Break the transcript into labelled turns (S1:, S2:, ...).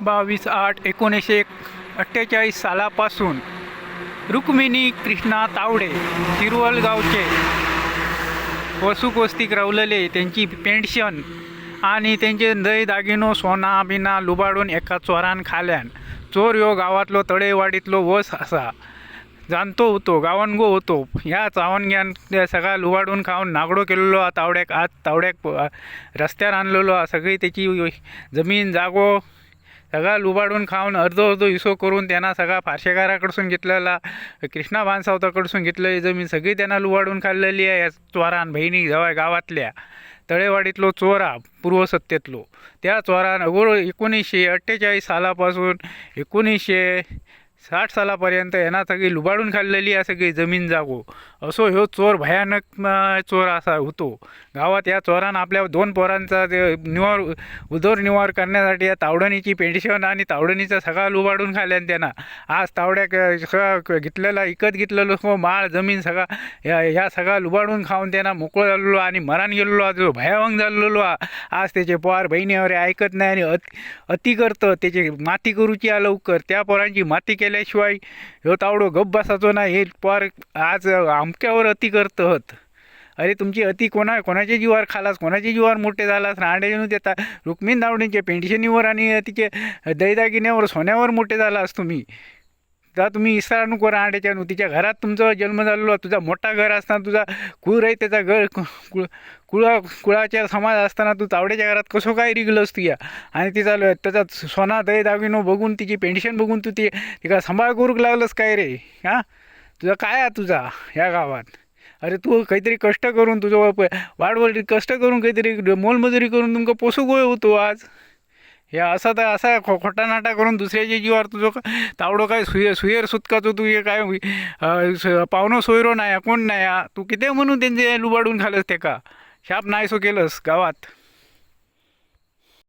S1: 22/8/1948 सालापासून रुक्मिणी कृष्णा तावडे शिरवल गावचे वसुकोस्तिक रवलेले त्यांची पेन्शन आणि त्यांचे दही दागिनो सोना बिना लुबाडून एका चोरान खाल्यान. चोर ह्यो गावातलो तळेवाडीतलो वस असा जाणतो होतो, गावनगो होतो. ह्या चावणग्यान सगळा लुबाडून खाऊन नागडो केलेलो तावड्याक. आज तावड्याक रस्त्यार आणलेलो. सगळी त्याची जमीन जागो सगळा लुबाडून खाऊन अर्धो हिस्सो करून त्यांना सगळा फारशेकाराकडसून घेतलेला, कृष्णा भानसावताकडसून घेतलेली जमीन सगळी त्यांना लुबाडून खाल्लेली आहे या चोरान. बहिणी जवळ गावातल्या तळेवाडीतलो चोरा पूर्वसत्तेतलो त्या चोरान 1948 सालापासून 1960 सालापर्यंत यांना सगळी लुबाडून खाल्लेली आहे सगळी जमीन जागो. असो ह्यो चोर भयानक चोर असा होतो गावात. या चोरान आपल्या 2 पोरांचा उदरनिर्वाह करण्यासाठी या तावडणीची पेन्शन आणि तावडणीचा सगळा लुबाडून खाल्ल्यान त्यांना. आज तावड्याक सगळा घेतलेला विकत घेतलेलो माळ जमीन सगळा ह्या सगळा लुबाडून खाऊन त्यांना मोकळं झालेलो आणि मरण गेलेलो. आज भयावंग झालेलो. आज त्याचे पोर बहिणीवर ऐकत नाही आणि अति करतं. त्याची माती करूची आ लवकर. त्या पोरांची माती केल्याशिवाय ह्यो तावडो गप्प बसायचो नाही. हे पोर आज आमक्यावर अति करत. अरे तुमची अति कोणाच्या जीवावर खालास, कोणाच्या जीवावर मोठे झालास. रांडेजून देता रुक्मिणी तावडेंच्या पेन्शनीवर आणि तिचे दैदागिन्यावर सोन्यावर मोठे झालास तुम्ही. तर तुम्ही इसरा नको रांडेच्यानं. तिच्या घरात तुमचा जन्म झालेला. तुझा मोठा घर असताना, तुझा कुळ आहे त्याचा घर कुळाच्या समाज असताना तू तावड्याच्या घरात कसं काय रिगलस तू या. आणि तिचा त्याचा सोना दही दागिनो बघून तिची पेन्शन बघून तू तिका सांभाळ करूक लागलंस काय रे. हां तुझा काय आहे तुझा ह्या गावात. अरे तू काहीतरी कष्ट करून तुझं वाढवड कष्ट करून काहीतरी मोलमजुरी करून तुमका पोसू गोय होतो आज. हे असा तर असा खोटा नाटा करून दुसऱ्याच्या जीवावर तुझं तावडं काय सुयर सुतकाचं तू हे काय पाहुणं सोयरो नाही कोण नाही. तू किती म्हणून त्यांचे लुबाडून खालस ते का शाप नाहीसो केलंस गावात.